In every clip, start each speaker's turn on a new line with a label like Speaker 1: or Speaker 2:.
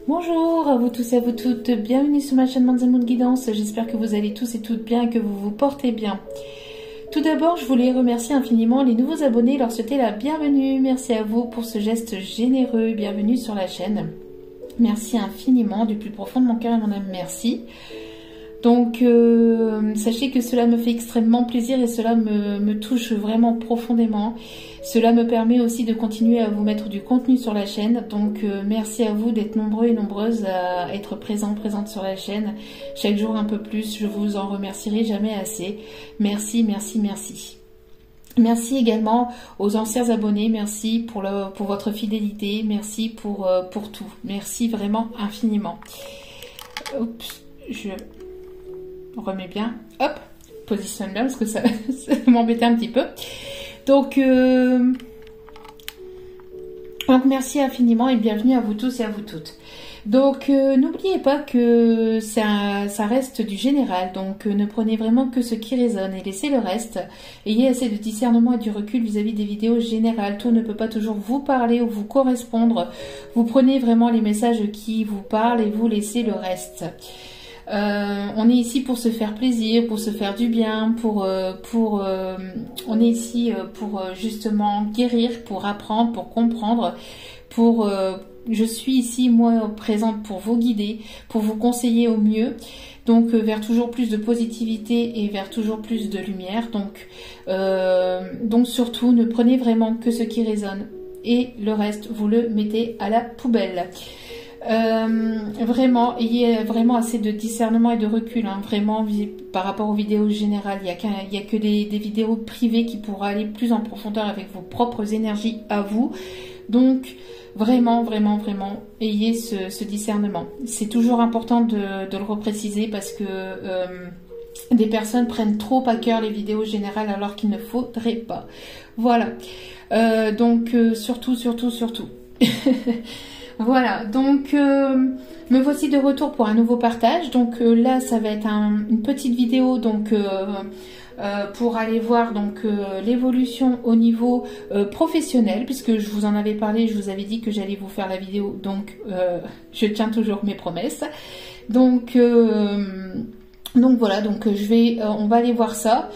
Speaker 1: Bonjour à vous tous et à vous toutes, bienvenue sur ma chaîne Manzamoun Guidance, j'espère que vous allez tous et toutes bien et que vous vous portez bien. Tout d'abord, je voulais remercier infiniment les nouveaux abonnés et leur souhaiter la bienvenue. Merci à vous pour ce geste généreux, bienvenue sur la chaîne. Merci infiniment, du plus profond de mon cœur et mon âme, merci. Donc, sachez que cela me fait extrêmement plaisir et cela me touche vraiment profondément. Cela me permet aussi de continuer à vous mettre du contenu sur la chaîne. Donc, merci à vous d'être nombreux et nombreuses à être présentes sur la chaîne. Chaque jour un peu plus, je vous en remercierai jamais assez. Merci, merci, merci. Merci également aux anciens abonnés, merci pour votre fidélité, merci pour tout. Merci vraiment infiniment. Oups, je remets bien, hop, positionne bien parce que ça m'embêtait un petit peu. Donc merci infiniment et bienvenue à vous tous et à vous toutes. Donc n'oubliez pas que ça reste du général, donc ne prenez vraiment que ce qui résonne et laissez le reste. Ayez assez de discernement et du recul vis-à-vis des vidéos générales, tout ne peut pas toujours vous parler ou vous correspondre. Vous prenez vraiment les messages qui vous parlent et vous laissez le reste. On est ici pour se faire plaisir, pour se faire du bien, on est ici pour justement guérir, pour apprendre, pour comprendre, je suis ici moi présente pour vous guider, pour vous conseiller au mieux, donc vers toujours plus de positivité et vers toujours plus de lumière. Donc surtout ne prenez vraiment que ce qui résonne et le reste vous le mettez à la poubelle. Vraiment, ayez vraiment assez de discernement et de recul, hein, vraiment par rapport aux vidéos générales. Il y a que des vidéos privées qui pourront aller plus en profondeur avec vos propres énergies à vous. Donc vraiment, vraiment, vraiment, ayez ce discernement. C'est toujours important de le repréciser parce que des personnes prennent trop à cœur les vidéos générales alors qu'il ne faudrait pas. Voilà. Donc surtout. Voilà, donc me voici de retour pour un nouveau partage. Donc là, ça va être une petite vidéo donc pour aller voir donc l'évolution au niveau professionnel, puisque je vous en avais parlé, je vous avais dit que j'allais vous faire la vidéo, donc je tiens toujours mes promesses. Donc voilà, donc on va aller voir ça.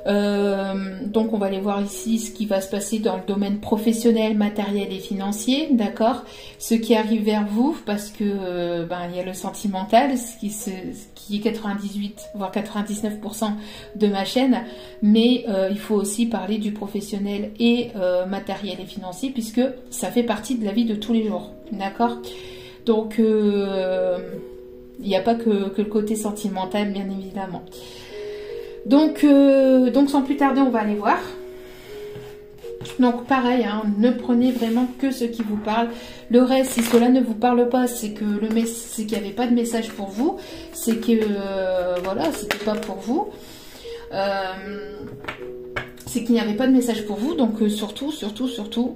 Speaker 1: Donc on va aller voir ici ce qui va se passer dans le domaine professionnel, matériel et financier, d'accord, ce qui arrive vers vous, parce que il y a le sentimental, ce qui est 98 voire 99% de ma chaîne, mais il faut aussi parler du professionnel et matériel et financier, puisque ça fait partie de la vie de tous les jours, d'accord. Donc il n'y a pas que le côté sentimental, bien évidemment. Donc sans plus tarder, on va aller voir. Donc pareil, hein, ne prenez vraiment que ce qui vous parle. Le reste, si cela ne vous parle pas, c'est que qu'il n'y avait pas de message pour vous. C'est que voilà, c'était pas pour vous. C'est qu'il n'y avait pas de message pour vous. Donc surtout,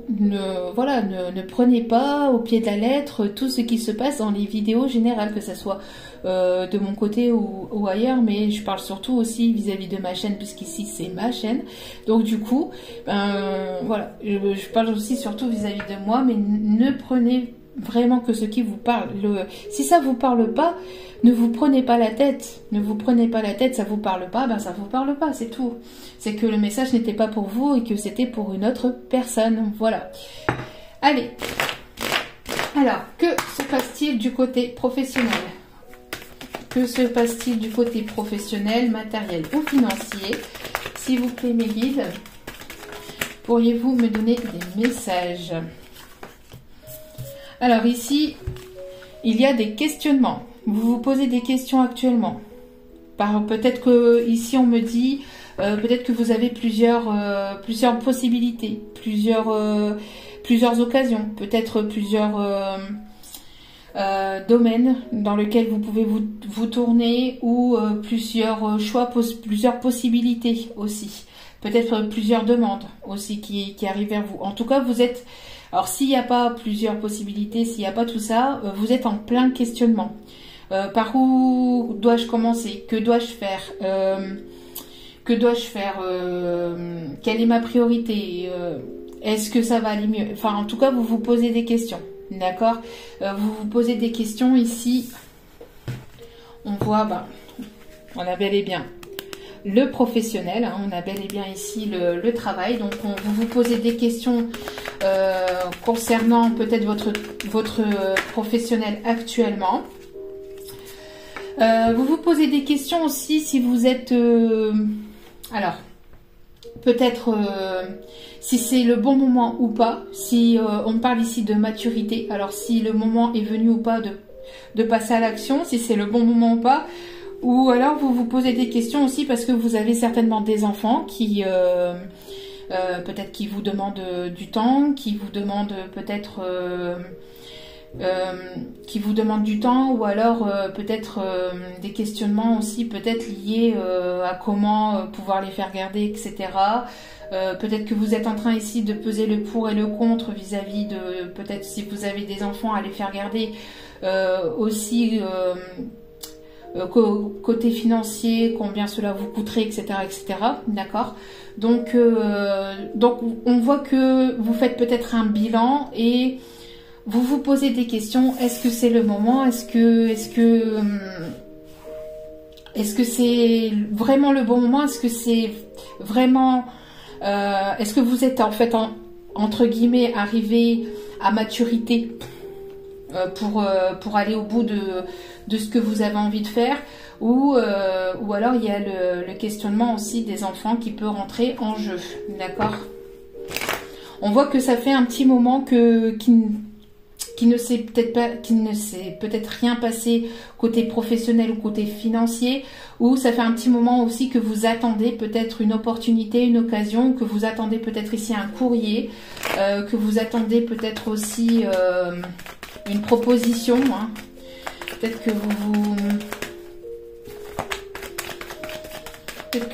Speaker 1: ne prenez pas au pied de la lettre tout ce qui se passe dans les vidéos générales, que ce soit de mon côté ou ailleurs, mais je parle surtout aussi vis-à-vis de ma chaîne, puisqu'ici c'est ma chaîne. Donc du coup, voilà, je parle aussi surtout vis-à-vis de moi, mais ne prenez vraiment que ce qui vous parle. Si ça vous parle pas, ne vous prenez pas la tête. Ne vous prenez pas la tête, ça vous parle pas, ça vous parle pas, c'est tout. C'est que le message n'était pas pour vous et que c'était pour une autre personne. Voilà. Allez. Alors, que se passe-t-il du côté professionnel? Que se passe-t-il du côté professionnel, matériel ou financier? S'il vous plaît, mes guides, pourriez-vous me donner des messages? Alors ici, il y a des questionnements. Vous vous posez des questions actuellement. Peut-être que ici on me dit, peut-être que vous avez plusieurs possibilités, plusieurs occasions, peut-être plusieurs domaines dans lesquels vous pouvez vous tourner, ou plusieurs choix, plusieurs possibilités aussi. Peut-être plusieurs demandes aussi qui arrivent vers vous. En tout cas, vous êtes... Alors, s'il n'y a pas plusieurs possibilités, s'il n'y a pas tout ça, vous êtes en plein questionnement. Par où dois-je commencer? Que dois-je faire? Quelle est ma priorité? Est-ce que ça va aller mieux? Enfin, en tout cas, vous vous posez des questions. d'accord? Vous vous posez des questions ici. On voit, on a bel et bien le professionnel, hein, on a bel et bien ici le travail. Donc, vous vous posez des questions concernant peut-être votre professionnel actuellement. Vous vous posez des questions aussi si vous êtes... alors, peut-être si c'est le bon moment ou pas. Si on parle ici de maturité, alors si le moment est venu ou pas de passer à l'action, si c'est le bon moment ou pas. Ou alors vous vous posez des questions aussi parce que vous avez certainement des enfants qui... peut-être qui vous demandent du temps, qui vous demandent peut-être... qui vous demandent du temps, ou alors peut-être des questionnements aussi peut-être liés à comment pouvoir les faire garder, etc. Peut-être que vous êtes en train ici de peser le pour et le contre vis-à-vis de, peut-être si vous avez des enfants à les faire garder, aussi côté financier, combien cela vous coûterait, etc. etc. D'accord. Donc on voit que vous faites peut-être un bilan et vous vous posez des questions. Est-ce que c'est le moment? Est-ce que c'est vraiment le bon moment? Est-ce que c'est vraiment... est-ce que vous êtes en fait, entre guillemets, arrivé à maturité pour aller au bout de ce que vous avez envie de faire? Ou alors il y a le questionnement aussi des enfants qui peut rentrer en jeu. D'accord. On voit que ça fait un petit moment qui ne s'est peut-être rien passé côté professionnel ou côté financier, ou ça fait un petit moment aussi que vous attendez peut-être une opportunité, une occasion, que vous attendez peut-être ici un courrier, que vous attendez peut-être aussi une proposition, hein. Peut-être que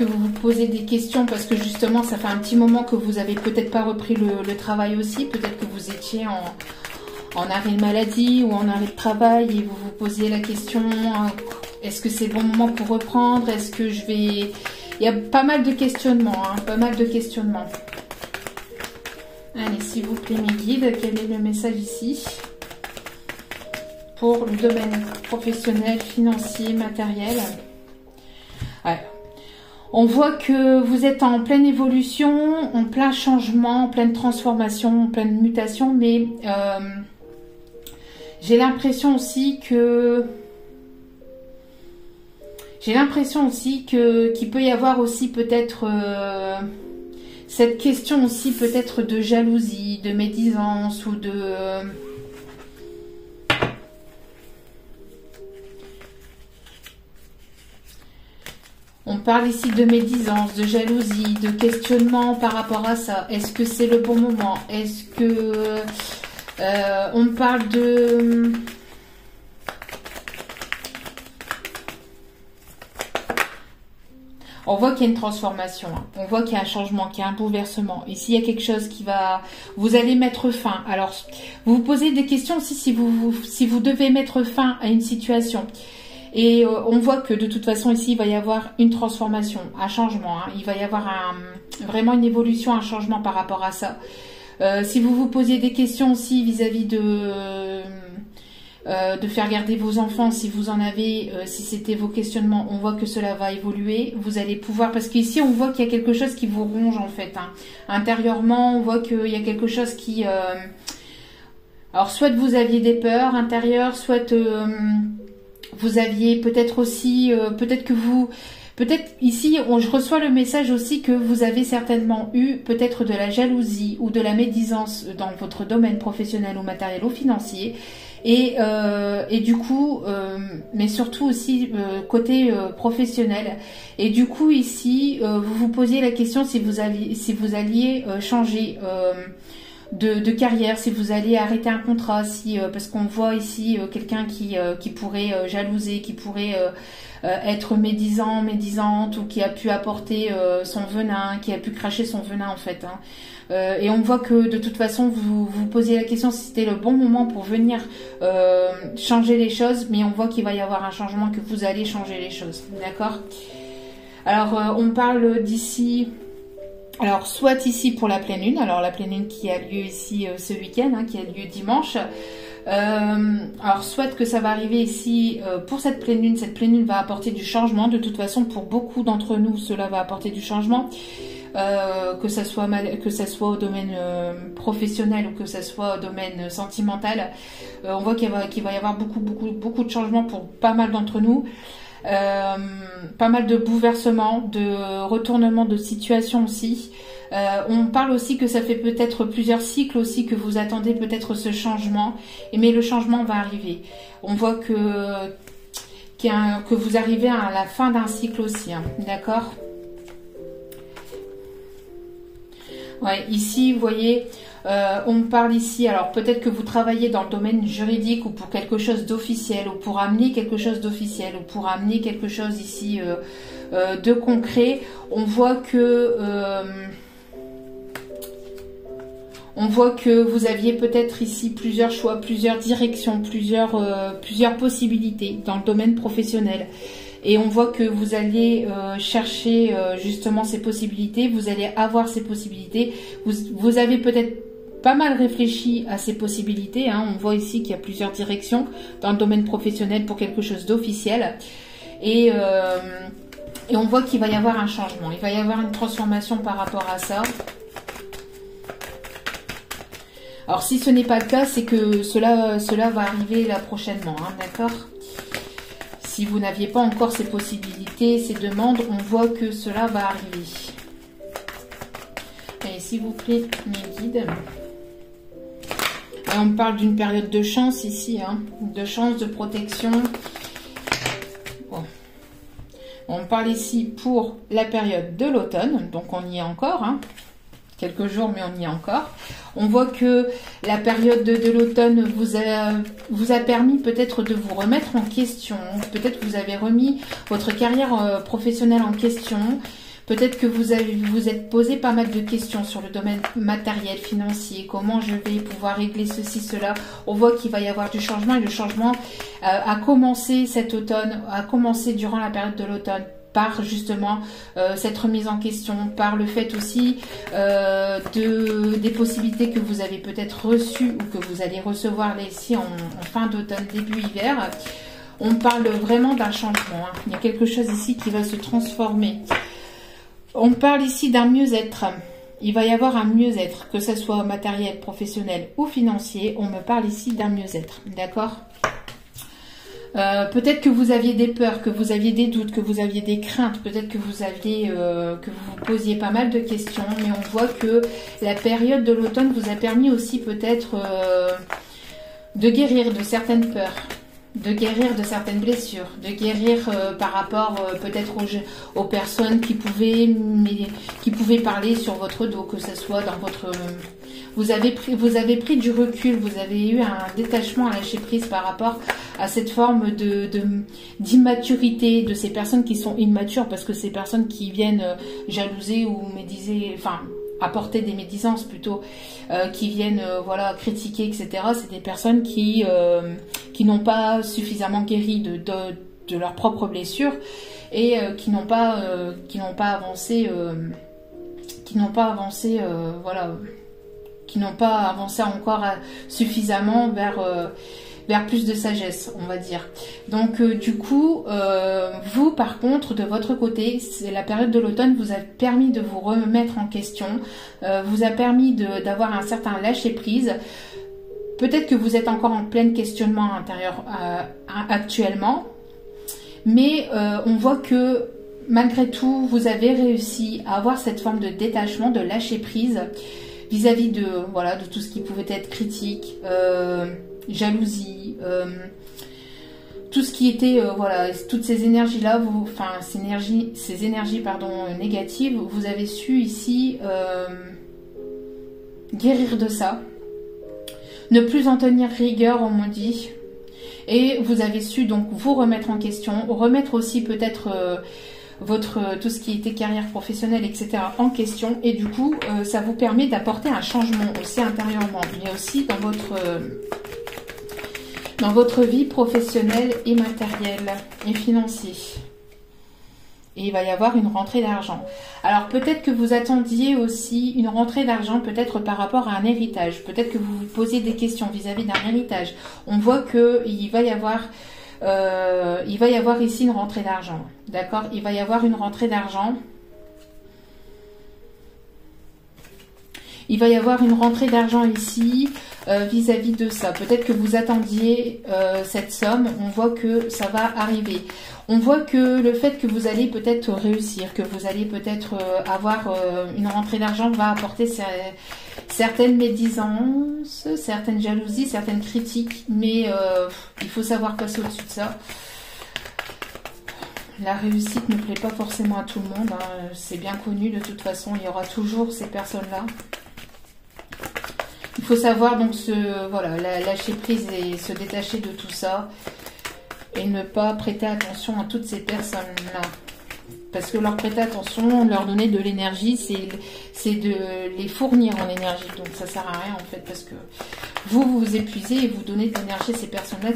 Speaker 1: vous vous posez des questions parce que justement ça fait un petit moment que vous avez peut-être pas repris le travail aussi, peut-être que vous étiez en arrêt de maladie ou en arrêt de travail et vous vous posiez la question, est-ce que c'est le bon moment pour reprendre? Est-ce que je vais... Il y a pas mal de questionnements, hein, pas mal de questionnements. Allez, s'il vous plaît mes guides, quel est le message ici pour le domaine professionnel, financier, matériel? Ouais. On voit que vous êtes en pleine évolution, en plein changement, en pleine transformation, en pleine mutation, mais j'ai l'impression aussi qu'il peut y avoir aussi peut-être cette question aussi peut-être de jalousie, de médisance ou de... On parle ici de médisance, de jalousie, de questionnement par rapport à ça. Est-ce que c'est le bon moment? Est-ce que... on parle de... On voit qu'il y a une transformation, hein. On voit qu'il y a un changement, qu'il y a un bouleversement. Ici, il y a quelque chose qui va... Vous allez mettre fin. Alors, vous vous posez des questions aussi si vous devez mettre fin à une situation. Et on voit que de toute façon, ici, il va y avoir une transformation, un changement, hein. Il va y avoir vraiment une évolution, un changement par rapport à ça. Si vous vous posiez des questions aussi vis-à-vis de faire garder vos enfants, si vous en avez, si c'était vos questionnements, on voit que cela va évoluer. Vous allez pouvoir, parce qu'ici on voit qu'il y a quelque chose qui vous ronge en fait, hein. Intérieurement, on voit qu'il y a quelque chose qui... alors soit vous aviez des peurs intérieures, soit vous aviez peut-être aussi, peut-être ici, je reçois le message aussi que vous avez certainement eu peut-être de la jalousie ou de la médisance dans votre domaine professionnel ou matériel ou financier. Et du coup, mais surtout aussi côté professionnel. Et du coup ici, vous vous posiez la question si vous alliez changer de carrière, si vous allez arrêter un contrat, parce qu'on voit ici quelqu'un qui pourrait jalouser, qui pourrait être médisante ou qui a pu apporter son venin, qui a pu cracher son venin en fait, hein. Et on voit que de toute façon vous vous posiez la question si c'était le bon moment pour venir changer les choses, mais on voit qu'il va y avoir un changement, que vous allez changer les choses, d'accord? Alors on parle d'ici, alors soit ici pour la pleine lune, alors la pleine lune qui a lieu ici ce week-end, hein, qui a lieu dimanche, Alors soit que ça va arriver ici pour cette pleine lune va apporter du changement. De toute façon, pour beaucoup d'entre nous, cela va apporter du changement. Que ça soit au domaine professionnel ou que ça soit au domaine sentimental, on voit qu'il va y avoir beaucoup de changements pour pas mal d'entre nous. Pas mal de bouleversements, de retournements de situation aussi. On parle aussi que ça fait peut-être plusieurs cycles aussi que vous attendez peut-être ce changement, mais le changement va arriver. On voit que vous arrivez à la fin d'un cycle aussi, hein, d'accord? Ouais, ici, vous voyez, on parle ici, alors peut-être que vous travaillez dans le domaine juridique ou pour quelque chose d'officiel, ou pour amener quelque chose d'officiel, ou pour amener quelque chose ici de concret. On voit que vous aviez peut-être ici plusieurs choix, plusieurs directions, plusieurs possibilités dans le domaine professionnel. Et on voit que vous allez chercher justement ces possibilités, vous allez avoir ces possibilités. Vous avez peut-être pas mal réfléchi à ces possibilités, hein. On voit ici qu'il y a plusieurs directions dans le domaine professionnel pour quelque chose d'officiel. Et on voit qu'il va y avoir un changement, il va y avoir une transformation par rapport à ça. Alors si ce n'est pas le cas, c'est que cela va arriver là prochainement, hein, d'accord? Si vous n'aviez pas encore ces possibilités, ces demandes, on voit que cela va arriver. Et s'il vous plaît, mes guides. Et on parle d'une période de chance ici, hein, de chance, de protection. Bon. On parle ici pour la période de l'automne, donc on y est encore, hein. Quelques jours, mais on y est encore. On voit que la période de l'automne vous a permis peut-être de vous remettre en question. Peut-être que vous avez remis votre carrière professionnelle en question. Peut-être que vous êtes posé pas mal de questions sur le domaine matériel, financier. Comment je vais pouvoir régler ceci, cela. On voit qu'il va y avoir du changement. Et le changement a commencé cet automne, a commencé durant la période de l'automne. Par justement cette remise en question, par le fait aussi des possibilités que vous avez peut-être reçues ou que vous allez recevoir là ici en fin d'automne, début hiver. On parle vraiment d'un changement, hein. Il y a quelque chose ici qui va se transformer. On parle ici d'un mieux-être. Il va y avoir un mieux-être, que ce soit matériel, professionnel ou financier. On me parle ici d'un mieux-être, d'accord ? Peut-être que vous aviez des peurs, que vous aviez des doutes, que vous aviez des craintes, peut-être que vous vous posiez pas mal de questions, mais on voit que la période de l'automne vous a permis aussi peut-être de guérir de certaines peurs, de guérir de certaines blessures, de guérir par rapport peut-être aux personnes qui pouvaient parler sur votre dos, que ce soit dans votre... Vous avez pris du recul, vous avez eu un détachement, à lâcher prise par rapport à cette forme d'immaturité de ces personnes qui sont immatures, parce que ces personnes qui viennent jalouser ou médiser, enfin apporter des médisances plutôt, qui viennent voilà critiquer, etc. C'est des personnes qui n'ont pas suffisamment guéri de leurs propres blessures et qui n'ont pas avancé voilà, qui n'ont pas avancé encore suffisamment vers plus de sagesse, on va dire. Donc du coup, vous par contre, de votre côté, la période de l'automne vous a permis de vous remettre en question, vous a permis d'avoir un certain lâcher-prise. Peut-être que vous êtes encore en plein questionnement intérieur actuellement, mais on voit que malgré tout, vous avez réussi à avoir cette forme de détachement, de lâcher-prise, vis-à-vis de tout ce qui pouvait être critique, jalousie, tout ce qui était toutes ces énergies là, ces énergies négatives, vous avez su ici guérir de ça, ne plus en tenir rigueur, on m'a dit, et vous avez su donc vous remettre en question, remettre aussi peut-être tout ce qui était carrière professionnelle, etc. en question, et du coup ça vous permet d'apporter un changement aussi intérieurement, mais aussi dans votre vie professionnelle et matérielle et financière. et il va y avoir une rentrée d'argent. Alors peut-être que vous attendiez aussi une rentrée d'argent, peut-être par rapport à un héritage. Peut-être que vous vous posez des questions vis-à-vis d'un héritage. On voit que il va y avoir ici une rentrée d'argent. D'accord? Il va y avoir une rentrée d'argent. Il va y avoir une rentrée d'argent ici vis-à-vis de ça. Peut-être que vous attendiez cette somme. On voit que ça va arriver. On voit que le fait que vous allez peut-être réussir, que vous allez peut-être avoir une rentrée d'argent va apporter certaines médisances, certaines jalousies, certaines critiques. Mais il faut savoir passer au-dessus de ça. La réussite ne plaît pas forcément à tout le monde. Hein. C'est bien connu de toute façon. Il y aura toujours ces personnes-là. Il faut savoir donc lâcher prise et se détacher de tout ça et ne pas prêter attention à toutes ces personnes-là. Parce que leur prêter attention, leur donner de l'énergie, c'est de les fournir en énergie. Donc ça sert à rien en fait parce que vous vous épuisez et vous donnez de l'énergie à ces personnes-là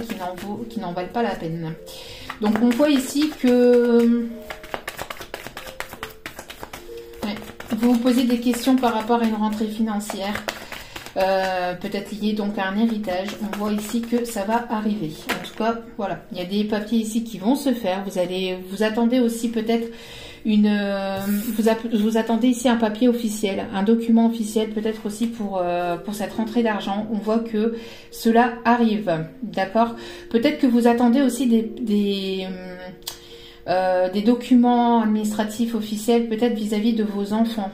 Speaker 1: qui n'en valent pas la peine. Donc on voit ici que vous vous posez des questions par rapport à une rentrée financière. Peut-être lié donc à un héritage. On voit ici que ça va arriver. En tout cas, voilà, il y a des papiers ici qui vont se faire. Vous attendez aussi peut-être vous attendez ici un papier officiel, un document officiel peut-être aussi pour cette rentrée d'argent. On voit que cela arrive, d'accord. Peut-être que vous attendez aussi des documents administratifs officiels, peut-être vis-à-vis de vos enfants.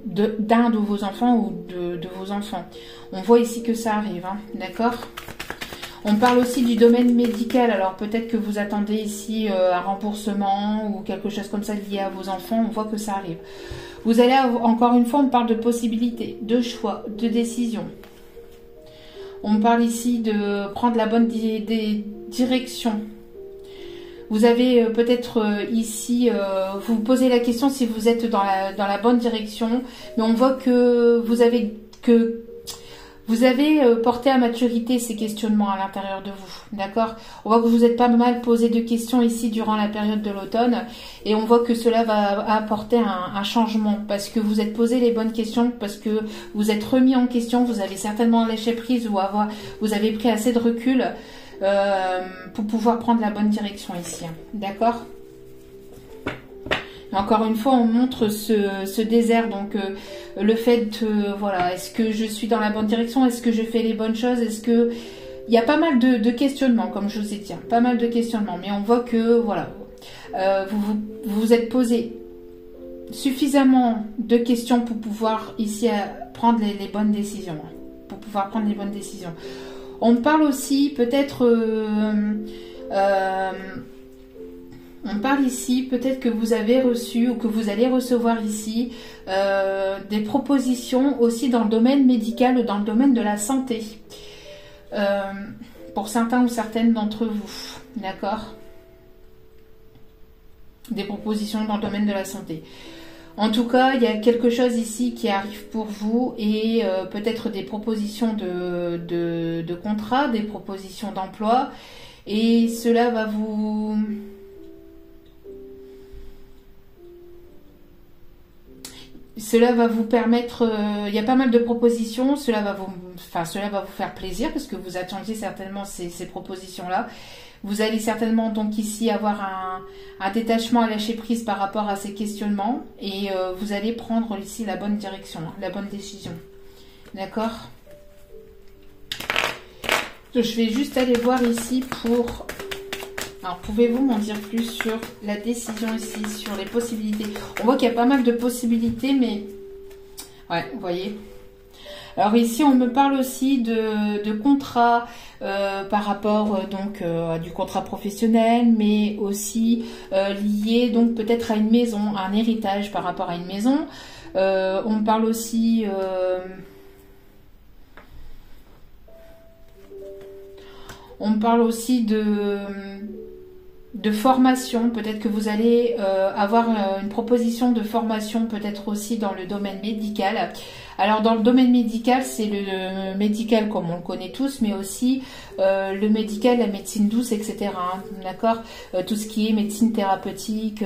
Speaker 1: D'un de vos enfants ou de vos enfants. On voit ici que ça arrive, hein, d'accord. On parle aussi du domaine médical, alors peut-être que vous attendez ici un remboursement ou quelque chose comme ça lié à vos enfants, on voit que ça arrive. Vous allez, encore une fois, on parle de possibilités, de choix, de décisions. On parle ici de prendre la bonne direction. Vous avez peut-être ici, vous vous posez la question si vous êtes dans la bonne direction, mais on voit que vous avez porté à maturité ces questionnements à l'intérieur de vous, d'accord. On voit que vous êtes pas mal posé de questions ici durant la période de l'automne, et on voit que cela va apporter un changement, parce que vous êtes posé les bonnes questions, parce que vous êtes remis en question, vous avez certainement lâché prise, ou vous avez pris assez de recul, pour pouvoir prendre la bonne direction ici, hein. D'accord. Encore une fois, on montre ce désert, donc le fait, voilà, est-ce que je suis dans la bonne direction, est-ce que je fais les bonnes choses, est-ce que... Il y a pas mal de questionnements, comme je vous ai dit, hein, pas mal de questionnements, mais on voit que, voilà, vous vous êtes posé suffisamment de questions pour pouvoir ici prendre les bonnes décisions, hein, pour pouvoir prendre les bonnes décisions. On parle aussi peut-être, on parle ici peut-être que vous avez reçu ou que vous allez recevoir ici des propositions aussi dans le domaine médical ou dans le domaine de la santé. Pour certains ou certaines d'entre vous, d'accord? Des propositions dans le domaine de la santé. En tout cas, il y a quelque chose ici qui arrive pour vous et peut-être des propositions de contrat, des propositions d'emploi. Et cela va vous... Cela va vous permettre... il y a pas mal de propositions. Cela va vous faire plaisir parce que vous attendiez certainement ces propositions-là. Vous allez certainement donc ici avoir un détachement à lâcher prise par rapport à ces questionnements et vous allez prendre ici la bonne direction, la bonne décision. D'accord? Je vais juste aller voir ici pour... Alors, pouvez-vous m'en dire plus sur la décision ici, sur les possibilités? On voit qu'il y a pas mal de possibilités, mais... Ouais, vous voyez. Alors ici, on me parle aussi de contrat par rapport à du contrat professionnel, mais aussi lié donc peut-être à une maison, à un héritage par rapport à une maison. On me parle aussi... on me parle aussi de de formation. Peut-être que vous allez avoir une proposition de formation, peut-être aussi dans le domaine médical. Alors dans le domaine médical, c'est le médical comme on le connaît tous, mais aussi le médical, la médecine douce, etc. Hein, d'accord, tout ce qui est médecine thérapeutique,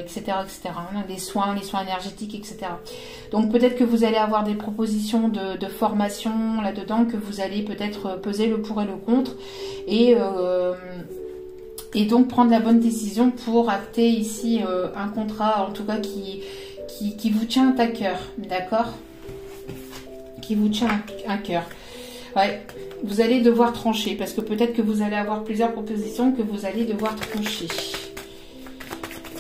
Speaker 1: etc., etc. Hein, les soins énergétiques, etc. Donc peut-être que vous allez avoir des propositions de formation là-dedans, que vous allez peut-être peser le pour et le contre, et donc prendre la bonne décision pour acter ici un contrat, en tout cas qui vous tient à cœur, d'accord, qui vous tient à cœur. Ouais, vous allez devoir trancher, parce que peut-être que vous allez avoir plusieurs propositions que vous allez devoir trancher.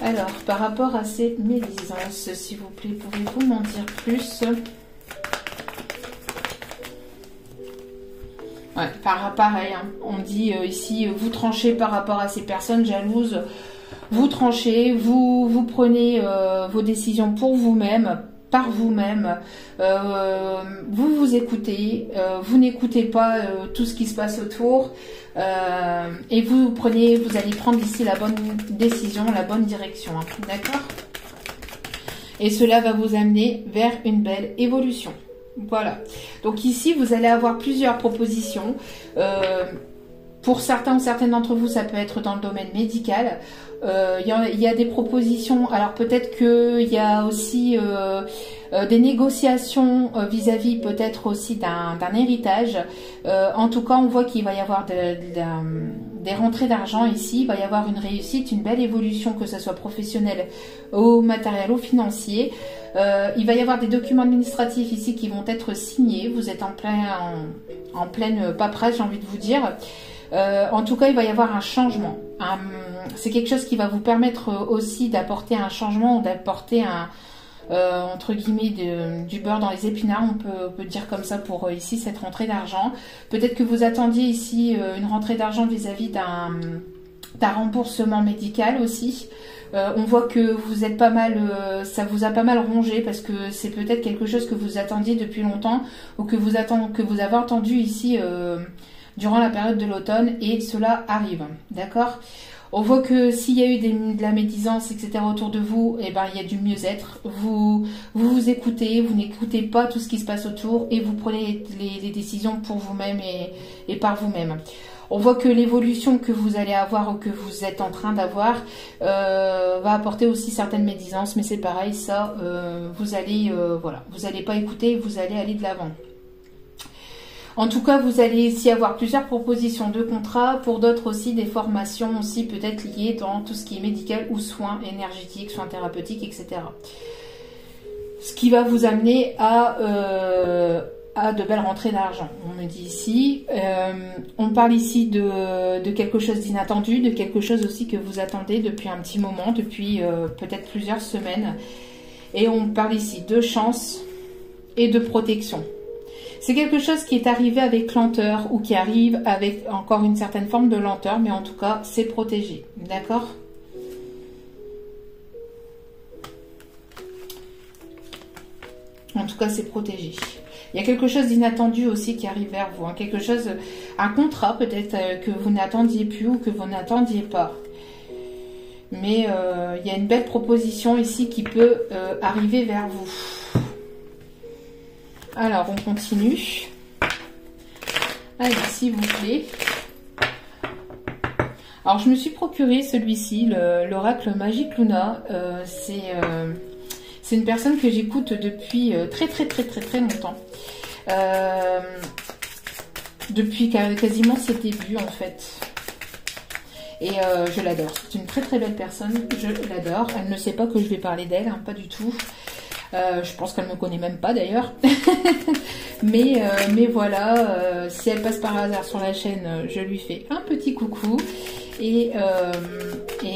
Speaker 1: Alors, par rapport à ces médisances, s'il vous plaît, pouvez-vous m'en dire plus? Ouais, pareil, hein. On dit ici, vous tranchez par rapport à ces personnes jalouses, vous tranchez, vous prenez vos décisions pour vous-même, par vous-même, vous vous écoutez, vous n'écoutez pas tout ce qui se passe autour, et vous allez prendre ici la bonne décision, la bonne direction, hein, d'accord? Et cela va vous amener vers une belle évolution. Voilà, donc ici vous allez avoir plusieurs propositions. Pour certains ou certaines d'entre vous, ça peut être dans le domaine médical. Il y a des propositions, alors peut-être qu'il y a aussi des négociations vis-à-vis peut-être aussi d'un héritage. En tout cas, on voit qu'il va y avoir des rentrées d'argent ici, il va y avoir une réussite, une belle évolution, que ce soit professionnelle ou matérielle ou financier. Il va y avoir des documents administratifs ici qui vont être signés, vous êtes en pleine paperasse, j'ai envie de vous dire. En tout cas, il va y avoir un changement. C'est quelque chose qui va vous permettre aussi d'apporter un changement, ou d'apporter entre guillemets du beurre dans les épinards, on peut dire comme ça pour ici cette rentrée d'argent. Peut-être que vous attendiez ici une rentrée d'argent vis-à-vis d'un remboursement médical aussi. On voit que vous êtes pas mal, ça vous a pas mal rongé, parce que c'est peut-être quelque chose que vous attendiez depuis longtemps, ou que vous avez entendu ici durant la période de l'automne, et cela arrive, d'accord? On voit que s'il y a eu de la médisance, etc. autour de vous, eh ben, il y a du mieux-être. Vous écoutez, vous n'écoutez pas tout ce qui se passe autour, et vous prenez les décisions pour vous-même et par vous-même. On voit que l'évolution que vous allez avoir, ou que vous êtes en train d'avoir, va apporter aussi certaines médisances, mais c'est pareil, ça, vous allez pas écouter, vous allez aller de l'avant. En tout cas, vous allez ici avoir plusieurs propositions de contrats, pour d'autres aussi des formations aussi peut-être liées dans tout ce qui est médical ou soins énergétiques, soins thérapeutiques, etc. Ce qui va vous amener à de belles rentrées d'argent. On me dit ici, on parle ici de quelque chose d'inattendu, de quelque chose aussi que vous attendez depuis un petit moment, depuis peut-être plusieurs semaines. Et on parle ici de chance et de protection. C'est quelque chose qui est arrivé avec lenteur, ou qui arrive avec encore une certaine forme de lenteur, mais en tout cas, c'est protégé. D'accord? En tout cas, c'est protégé. Il y a quelque chose d'inattendu aussi qui arrive vers vous. Hein, quelque chose, un contrat peut-être que vous n'attendiez plus, ou que vous n'attendiez pas. Mais il y a une belle proposition ici qui peut arriver vers vous. Alors, on continue. Allez, s'il vous plaît. Alors, je me suis procuré celui-ci, l'oracle Magic Luna. C'est une personne que j'écoute depuis très longtemps. Depuis quasiment ses débuts, en fait. Et je l'adore. C'est une très belle personne. Je l'adore. Elle ne sait pas que je vais parler d'elle, hein, pas du tout. Je pense qu'elle ne me connaît même pas d'ailleurs. mais voilà, si elle passe par hasard sur la chaîne, je lui fais un petit coucou. Et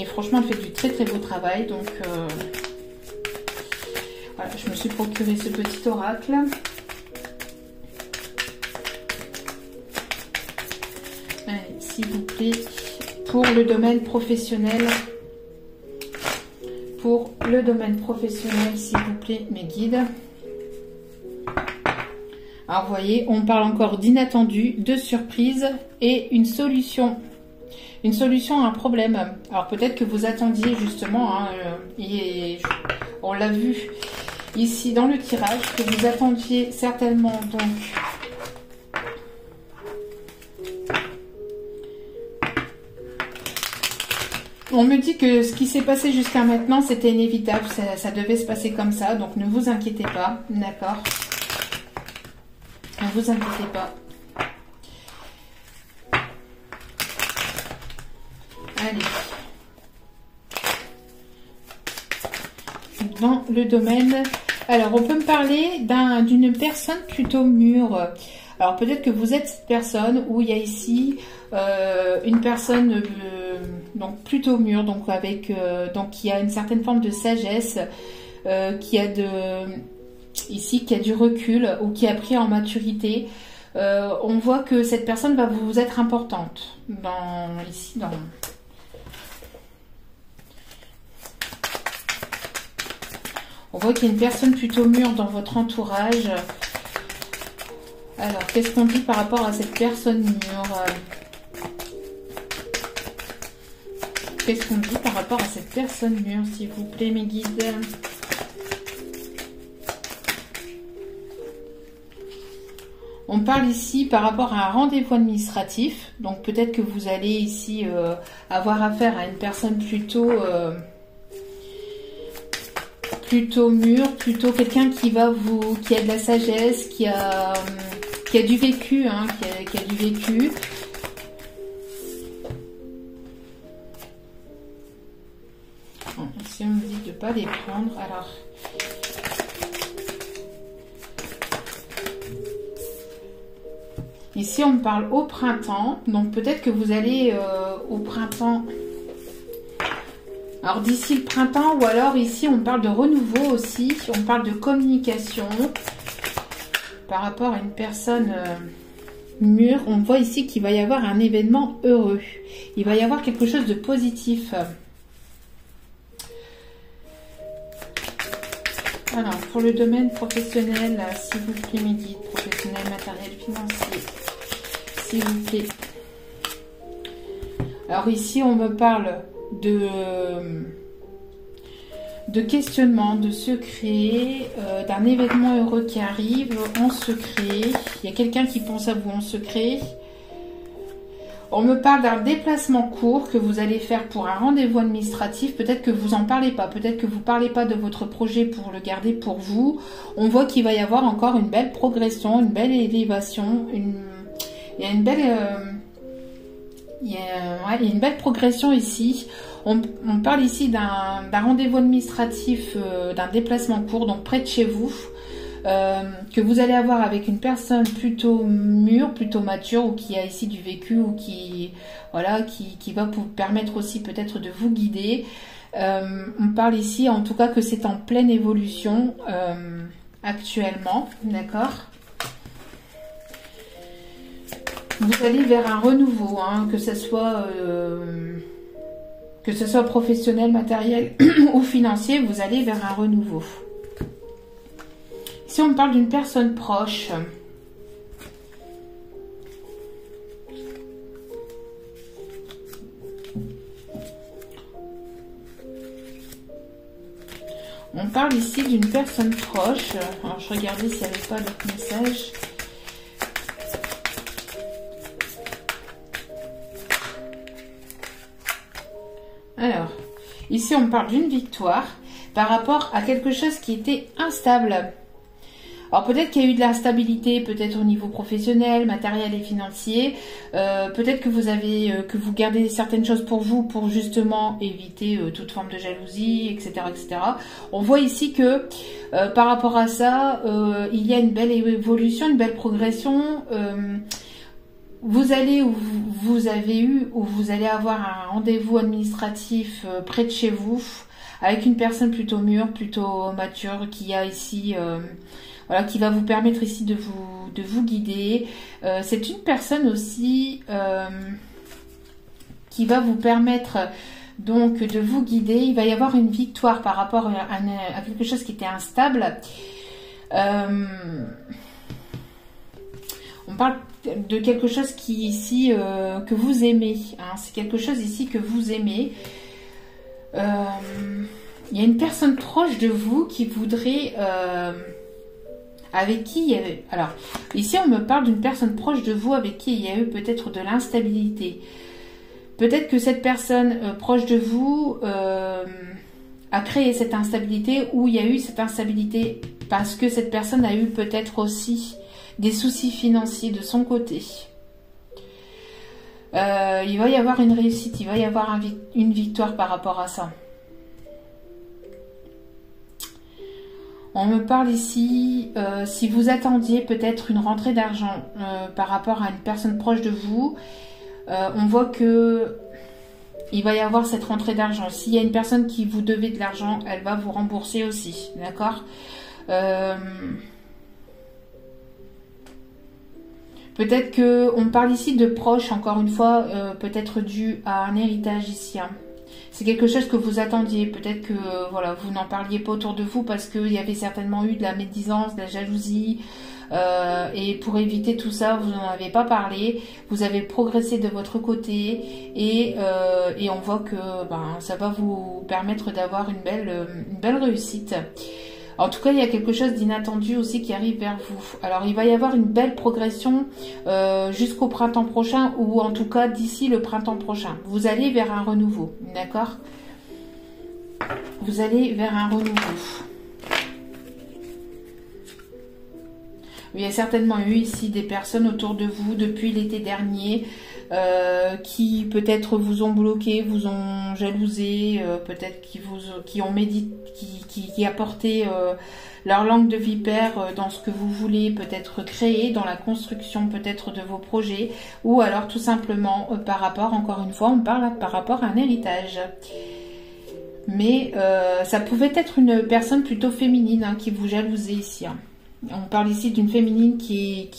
Speaker 1: franchement, elle fait du très beau travail. Donc voilà, je me suis procuré ce petit oracle. Allez, s'il vous plaît, pour le domaine professionnel. Pour le domaine professionnel, s'il vous plaît, mes guides. Alors, vous voyez, on parle encore d'inattendu, de surprise et une solution. une solution à un problème. Alors peut-être que vous attendiez justement, hein, et on l'a vu ici dans le tirage, que vous attendiez certainement donc on me dit que ce qui s'est passé jusqu'à maintenant, c'était inévitable, ça devait se passer comme ça, donc ne vous inquiétez pas, d'accord? Ne vous inquiétez pas. Allez. Dans le domaine... Alors, on peut me parler d'une personne plutôt mûre. Alors, peut-être que vous êtes cette personne où il y a ici une personne donc plutôt mûre, donc avec donc qui a une certaine forme de sagesse, qui a ici qui a du recul ou qui a pris en maturité. On voit que cette personne va vous être importante ici dans on voit qu'il y a une personne plutôt mûre dans votre entourage. Alors, qu'est-ce qu'on dit par rapport à cette personne mûre? Qu'est-ce qu'on dit par rapport à cette personne mûre, s'il vous plaît, mes guides? On parle ici par rapport à un rendez-vous administratif. Donc, peut-être que vous allez ici avoir affaire à une personne plutôt mûr, plutôt quelqu'un qui a de la sagesse, qui a du vécu, hein, qui a du vécu. Bon, ici on me dit de ne pas les prendre, alors... Ici on me parle au printemps, donc peut-être que vous allez au printemps... Alors d'ici le printemps, ou alors ici on parle de renouveau aussi, on parle de communication par rapport à une personne mûre. On voit ici qu'il va y avoir un événement heureux, il va y avoir quelque chose de positif. Alors pour le domaine professionnel, s'il vous plaît mes guides, professionnel, matériel, financier, s'il vous plaît. Alors ici on me parle de questionnement, de secret, d'un événement heureux qui arrive en secret. Il y a quelqu'un qui pense à vous en secret. On me parle d'un déplacement court que vous allez faire pour un rendez-vous administratif. Peut-être que vous n'en parlez pas, peut-être que vous ne parlez pas de votre projet pour le garder pour vous. On voit qu'il va y avoir encore une belle progression, une belle élévation. Il y a une belle... Il y a une belle progression ici. On parle ici d'un rendez-vous administratif, d'un déplacement court, donc près de chez vous, que vous allez avoir avec une personne plutôt mûre, plutôt mature, ou qui a ici du vécu, ou qui va vous permettre aussi peut-être de vous guider. On parle ici en tout cas que c'est en pleine évolution actuellement, d'accord ? Vous allez vers un renouveau, hein, que ce soit professionnel, matériel ou financier, vous allez vers un renouveau. Si on parle d'une personne proche, on parle ici d'une personne proche. Alors je regardais s'il n'y avait pas d'autres messages. Alors, ici on parle d'une victoire par rapport à quelque chose qui était instable. Alors peut-être qu'il y a eu de l'instabilité, peut-être au niveau professionnel, matériel et financier. Peut-être que vous gardez certaines choses pour vous pour justement éviter toute forme de jalousie, etc., etc. On voit ici que par rapport à ça, il y a une belle évolution, une belle progression. Vous allez vous allez avoir un rendez-vous administratif près de chez vous avec une personne plutôt mûre, plutôt mature, qui a ici qui va vous permettre ici de vous guider. C'est une personne aussi qui va vous permettre donc de vous guider. Il va y avoir une victoire par rapport à quelque chose qui était instable. On parle de quelque chose qui ici que vous aimez. Hein. C'est quelque chose ici que vous aimez. Il y a une personne proche de vous qui voudrait... avec qui il y avait... Alors, ici on me parle d'une personne proche de vous avec qui il y a eu peut-être de l'instabilité. Peut-être que cette personne proche de vous a créé cette instabilité, ou il y a eu cette instabilité parce que cette personne a eu peut-être aussi des soucis financiers de son côté. Il va y avoir une réussite, il va y avoir une victoire par rapport à ça. On me parle ici, si vous attendiez peut-être une rentrée d'argent par rapport à une personne proche de vous, on voit que il va y avoir cette rentrée d'argent. S'il y a une personne qui vous devait de l'argent, elle va vous rembourser aussi, d'accord? Peut-être que on parle ici de proches, encore une fois, peut-être dû à un héritage ici. Hein. C'est quelque chose que vous attendiez. Peut-être que voilà, vous n'en parliez pas autour de vous parce qu'il y avait certainement eu de la médisance, de la jalousie. Et pour éviter tout ça, vous n'en avez pas parlé. Vous avez progressé de votre côté et on voit que ça va vous permettre d'avoir une belle réussite. En tout cas, il y a quelque chose d'inattendu aussi qui arrive vers vous. Alors, il va y avoir une belle progression jusqu'au printemps prochain, ou en tout cas d'ici le printemps prochain. Vous allez vers un renouveau, d'accord? Vous allez vers un renouveau. Il y a certainement eu ici des personnes autour de vous depuis l'été dernier qui peut-être vous ont bloqué, vous ont jalousé, peut-être qui apporté leur langue de vipère dans ce que vous voulez peut-être créer, dans la construction peut-être de vos projets, ou alors tout simplement par rapport, encore une fois, on parle par rapport à un héritage. Mais ça pouvait être une personne plutôt féminine hein, qui vous jalousait ici. Hein. On parle ici d'une féminine qui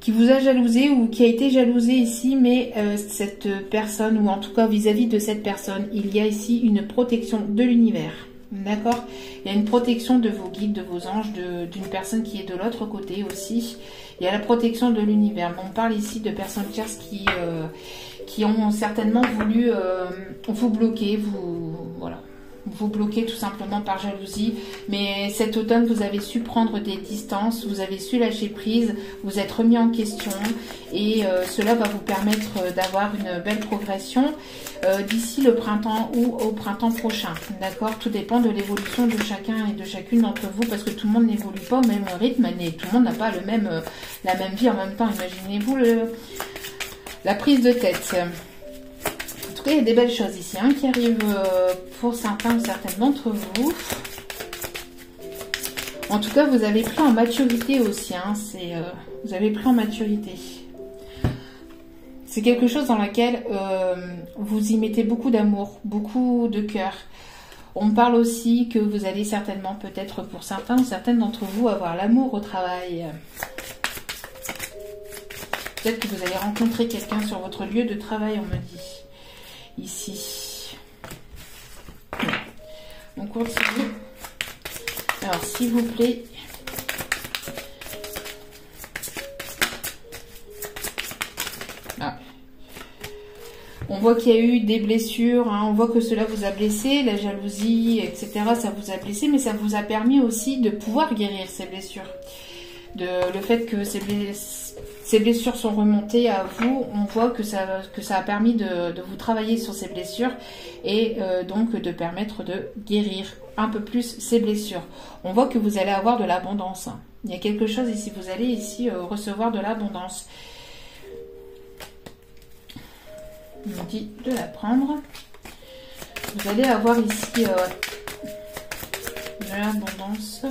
Speaker 1: vous a jalousé ou qui a été jalousée ici, mais cette personne, ou en tout cas vis-à-vis de cette personne, il y a ici une protection de l'univers. D'accord? Il y a une protection de vos guides, de vos anges, d'une personne qui est de l'autre côté aussi. Il y a la protection de l'univers. On parle ici de personnes tierces qui ont certainement voulu vous bloquer, vous bloquer tout simplement par jalousie. Mais cet automne, vous avez su prendre des distances, vous avez su lâcher prise, vous êtes remis en question et cela va vous permettre d'avoir une belle progression d'ici le printemps ou au printemps prochain. D'accord? Tout dépend de l'évolution de chacun et de chacune d'entre vous parce que tout le monde n'évolue pas au même rythme et tout le monde n'a pas la même vie en même temps. Imaginez-vous la prise de tête. En tout cas, il y a des belles choses ici hein, qui arrivent pour certains ou certaines d'entre vous. En tout cas, vous avez pris en maturité aussi. Hein, vous avez pris en maturité. C'est quelque chose dans laquelle vous y mettez beaucoup d'amour, beaucoup de cœur. On parle aussi que vous allez certainement, peut-être pour certains ou certaines d'entre vous, avoir l'amour au travail. Peut-être que vous allez rencontrer quelqu'un sur votre lieu de travail, on me dit. Ici. On continue. Alors, s'il vous plaît. Ah. On voit qu'il y a eu des blessures. Hein. On voit que cela vous a blessé, la jalousie, etc. Ça vous a blessé, mais ça vous a permis aussi de pouvoir guérir ces blessures. Le fait que ces blessures sont remontées à vous, on voit que ça a permis de vous travailler sur ces blessures et donc de permettre de guérir un peu plus ces blessures. On voit que vous allez avoir de l'abondance. Il y a quelque chose ici, vous allez ici recevoir de l'abondance. On me dit de la prendre. Vous allez avoir ici de l'abondance.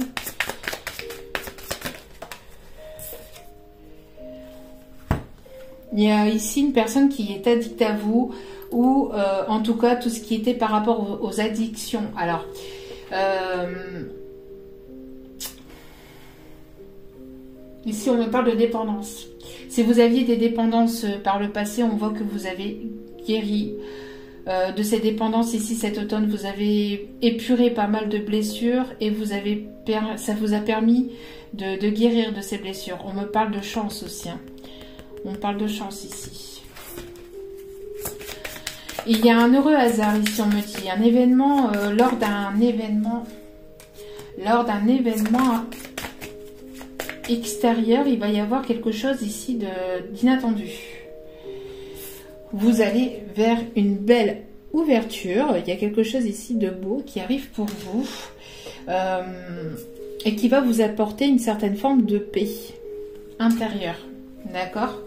Speaker 1: Il y a ici une personne qui est addicte à vous ou en tout cas tout ce qui était par rapport aux addictions. Alors, ici on me parle de dépendance. Si vous aviez des dépendances par le passé, on voit que vous avez guéri de ces dépendances ici cet automne. Vous avez épuré pas mal de blessures et ça vous a permis de guérir de ces blessures. On me parle de chance aussi. Hein. On parle de chance ici. Il y a un heureux hasard ici, on me dit. Un événement, lors d'un événement extérieur, il va y avoir quelque chose ici d'inattendu. Vous allez vers une belle ouverture. Il y a quelque chose ici de beau qui arrive pour vous et qui va vous apporter une certaine forme de paix intérieure. D'accord ?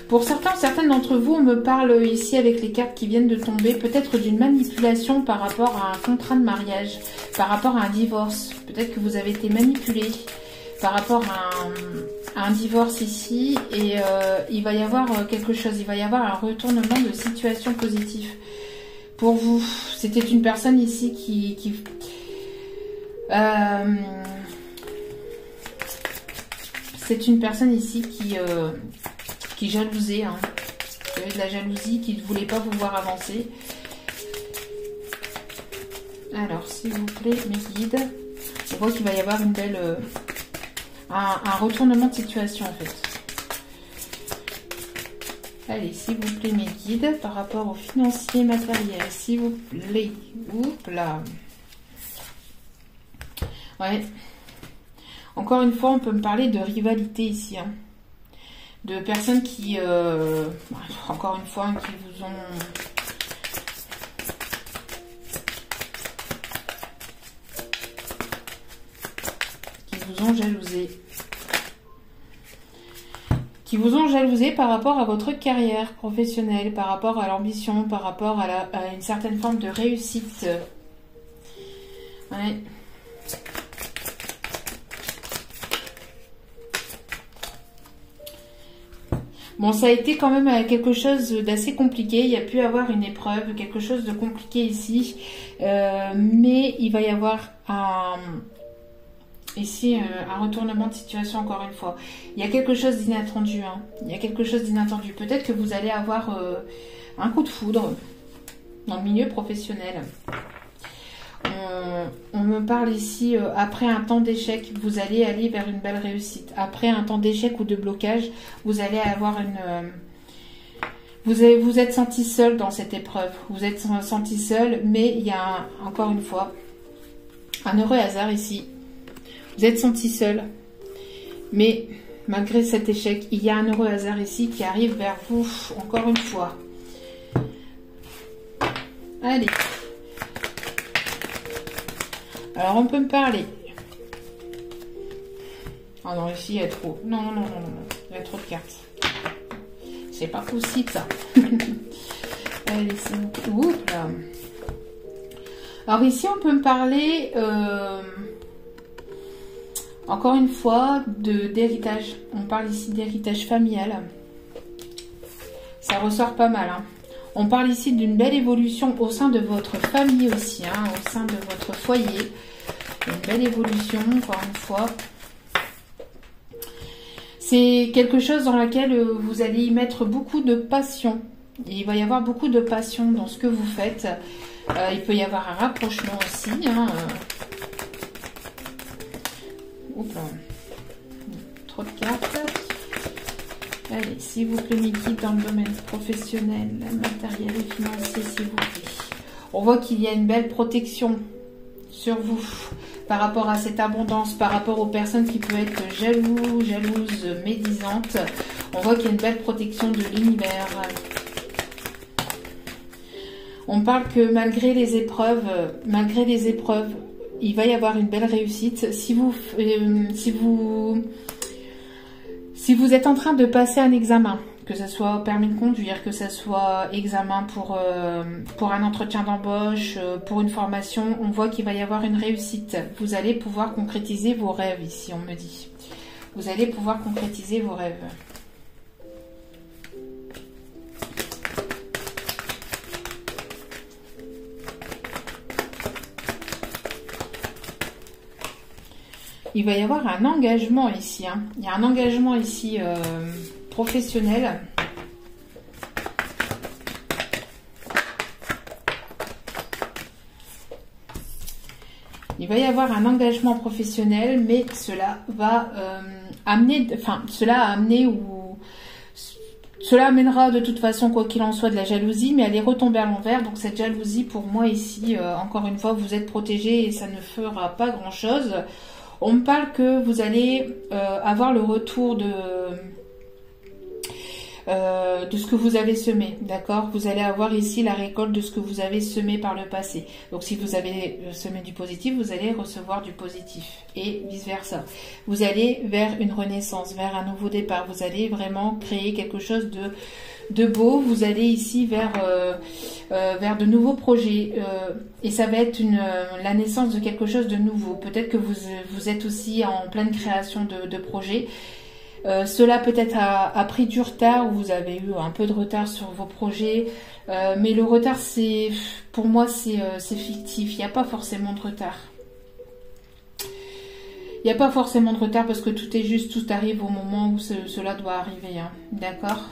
Speaker 1: Pour certaines d'entre vous, on me parle ici avec les cartes qui viennent de tomber, peut-être d'une manipulation par rapport à un contrat de mariage, par rapport à un divorce. Peut-être que vous avez été manipulé par rapport à un divorce ici et il va y avoir quelque chose, il va y avoir un retournement de situation positive. Pour vous, c'était une personne ici c'est une personne ici qui jalousait, hein. Qui avait de la jalousie, qui ne voulait pas vous voir avancer. Alors, s'il vous plaît, mes guides, on voit qu'il va y avoir une belle, un retournement de situation en fait. Allez, s'il vous plaît, mes guides, par rapport au financier matériel, s'il vous plaît. Oups là. Ouais. Encore une fois, on peut me parler de rivalité ici, hein. De personnes qui, encore une fois, qui vous ont jalousé. Qui vous ont jalousé par rapport à votre carrière professionnelle, par rapport à l'ambition, par rapport à une certaine forme de réussite. Ouais. Bon, ça a été quand même quelque chose d'assez compliqué. Il y a pu avoir une épreuve, quelque chose de compliqué ici. Mais il va y avoir ici un retournement de situation encore une fois. Il y a quelque chose d'inattendu. Hein. Il y a quelque chose d'inattendu. Peut-être que vous allez avoir un coup de foudre dans le milieu professionnel. On me parle ici, après un temps d'échec, vous allez aller vers une belle réussite. Après un temps d'échec ou de blocage, vous allez avoir vous êtes senti seul dans cette épreuve. Vous êtes senti seul, mais il y a encore une fois un heureux hasard ici. Vous êtes senti seul, mais malgré cet échec, il y a un heureux hasard ici qui arrive vers vous, encore une fois. Allez. Alors, on peut me parler. Ah non, ici, il y a trop. Non. Il y a trop de cartes. C'est pas possible, ça. Allez, c'est... Oups, là. Alors, ici, on peut me parler... encore une fois, d'héritage. On parle ici d'héritage familial. Ça ressort pas mal, hein. On parle ici d'une belle évolution au sein de votre famille aussi, hein, au sein de votre foyer. Une belle évolution, encore une fois. C'est quelque chose dans laquelle vous allez y mettre beaucoup de passion. Il va y avoir beaucoup de passion dans ce que vous faites. Il peut y avoir un rapprochement aussi. Hein. Oups, trop de cartes. Allez, s'il vous plaît, mes guides dans le domaine professionnel, matériel et financier, s'il vous plaît. On voit qu'il y a une belle protection sur vous par rapport à cette abondance, par rapport aux personnes qui peuvent être jalouses, médisantes. On voit qu'il y a une belle protection de l'univers. On parle que malgré les épreuves, il va y avoir une belle réussite. Si vous êtes en train de passer un examen, que ce soit permis de conduire, que ce soit examen pour un entretien d'embauche, pour une formation, on voit qu'il va y avoir une réussite. Vous allez pouvoir concrétiser vos rêves ici, on me dit. Vous allez pouvoir concrétiser vos rêves. Il va y avoir un engagement ici. Hein. Il y a un engagement ici professionnel. Il va y avoir un engagement professionnel, mais cela va amener, enfin, cela amènera de toute façon, quoi qu'il en soit, de la jalousie, mais elle est retombée à l'envers. Donc cette jalousie, pour moi ici, encore une fois, vous êtes protégé et ça ne fera pas grand-chose. On me parle que vous allez avoir le retour de ce que vous avez semé, d'accord? Vous allez avoir ici la récolte de ce que vous avez semé par le passé. Donc si vous avez semé du positif, vous allez recevoir du positif et vice versa. Vous allez vers une renaissance, vers un nouveau départ. Vous allez vraiment créer quelque chose de beau. Vous allez ici vers de nouveaux projets et ça va être la naissance de quelque chose de nouveau. Peut-être que vous êtes aussi en pleine création de projets. Cela peut-être a pris du retard, ou vous avez eu un peu de retard sur vos projets, mais le retard, pour moi, c'est fictif. Il n'y a pas forcément de retard. Il n'y a pas forcément de retard parce que tout est juste, tout arrive au moment où cela doit arriver. Hein. D'accord ?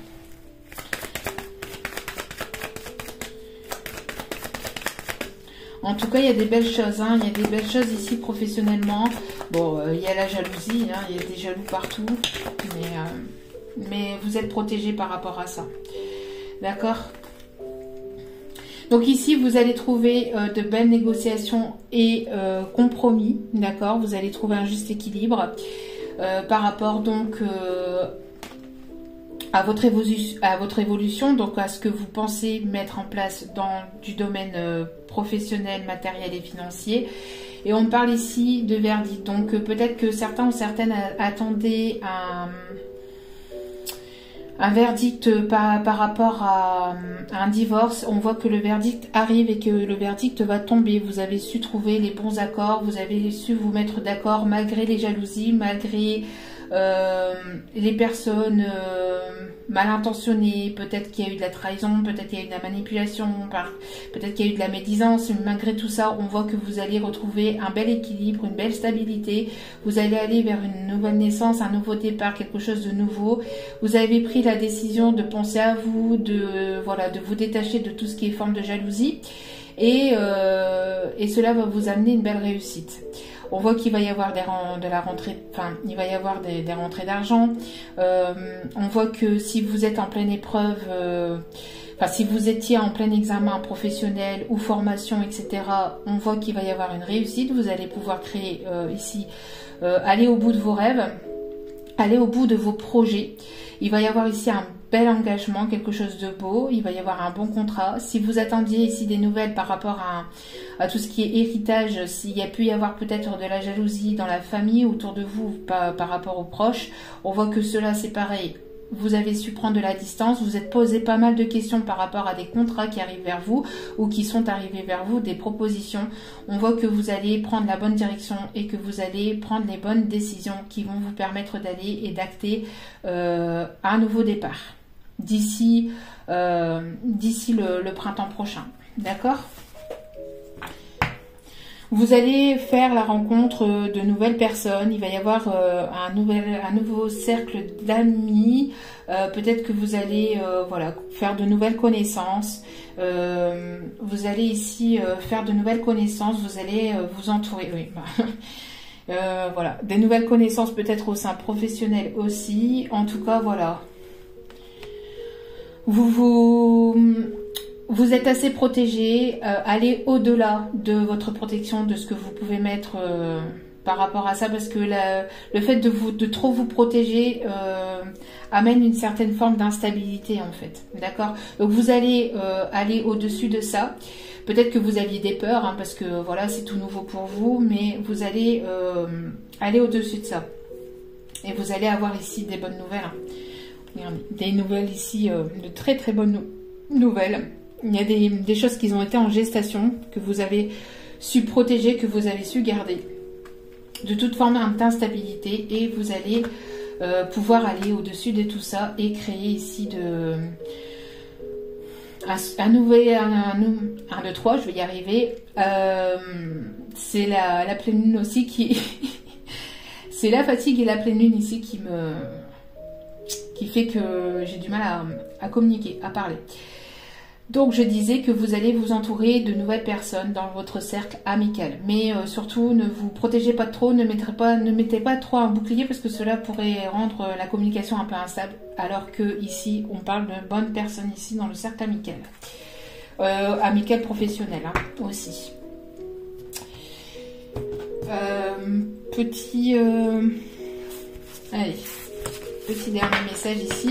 Speaker 1: En tout cas, il y a des belles choses. Hein. Il y a des belles choses ici professionnellement. Bon, il y a la jalousie. Hein. Il y a des jaloux partout. Mais vous êtes protégé par rapport à ça. D'accord ? Donc ici, vous allez trouver de belles négociations et compromis. D'accord ? Vous allez trouver un juste équilibre par rapport donc à votre évolution, donc à ce que vous pensez mettre en place dans du domaine professionnel, matériel et financier. Et on parle ici de verdict. Donc peut-être que certains ou certaines attendaient un verdict par rapport à un divorce. On voit que le verdict arrive et que le verdict va tomber. Vous avez su trouver les bons accords, vous avez su vous mettre d'accord malgré les jalousies, malgré les personnes mal intentionnées. Peut-être qu'il y a eu de la trahison, peut-être qu'il y a eu de la manipulation, peut-être qu'il y a eu de la médisance. Malgré tout ça, on voit que vous allez retrouver un bel équilibre, une belle stabilité. Vous allez aller vers une nouvelle naissance, un nouveau départ, quelque chose de nouveau. Vous avez pris la décision de penser à vous, de vous détacher de tout ce qui est forme de jalousie. Et cela va vous amener une belle réussite. On voit qu'il va y avoir de la rentrée, enfin, il va y avoir des rentrées d'argent. On voit que si vous êtes en pleine épreuve, enfin, si vous étiez en plein examen professionnel ou formation, etc., on voit qu'il va y avoir une réussite. Vous allez pouvoir créer ici, aller au bout de vos rêves, aller au bout de vos projets. Il va y avoir ici un bel engagement, quelque chose de beau. Il va y avoir un bon contrat. Si vous attendiez ici des nouvelles par rapport à tout ce qui est héritage, s'il y a pu y avoir peut-être de la jalousie dans la famille autour de vous par rapport aux proches, on voit que cela c'est pareil. Vous avez su prendre de la distance, vous êtes posé pas mal de questions par rapport à des contrats qui arrivent vers vous ou qui sont arrivés vers vous, des propositions. On voit que vous allez prendre la bonne direction et que vous allez prendre les bonnes décisions qui vont vous permettre d'aller et d'acter un nouveau départ d'ici le printemps prochain. D'accord ? Vous allez faire la rencontre de nouvelles personnes. Il va y avoir un nouveau cercle d'amis. Peut-être que vous allez faire de nouvelles connaissances. Vous allez ici faire de nouvelles connaissances. Vous allez vous entourer. Oui. Voilà, des nouvelles connaissances peut-être au sein professionnel aussi. En tout cas, voilà. Vous êtes assez protégé, allez au-delà de votre protection, de ce que vous pouvez mettre par rapport à ça, parce que le fait de trop vous protéger amène une certaine forme d'instabilité en fait, d'accord ? Donc vous allez aller au-dessus de ça. Peut-être que vous aviez des peurs, hein, parce que voilà, c'est tout nouveau pour vous, mais vous allez aller au-dessus de ça. Et vous allez avoir ici des bonnes nouvelles. Hein. Regardez, des nouvelles ici, de très très bonnes nouvelles. Il y a des choses qui ont été en gestation, que vous avez su protéger, que vous avez su garder. De toute forme d'instabilité. Et vous allez pouvoir aller au-dessus de tout ça et créer ici un 2, 3, je vais y arriver. C'est la pleine lune aussi qui... C'est la fatigue et la pleine lune ici qui fait que j'ai du mal à communiquer, à parler. Donc je disais que vous allez vous entourer de nouvelles personnes dans votre cercle amical. Mais surtout ne vous protégez pas trop, ne mettez pas trop un bouclier parce que cela pourrait rendre la communication un peu instable. Alors que ici on parle de bonnes personnes ici dans le cercle amical. Amical professionnel hein, aussi. Allez, petit dernier message ici.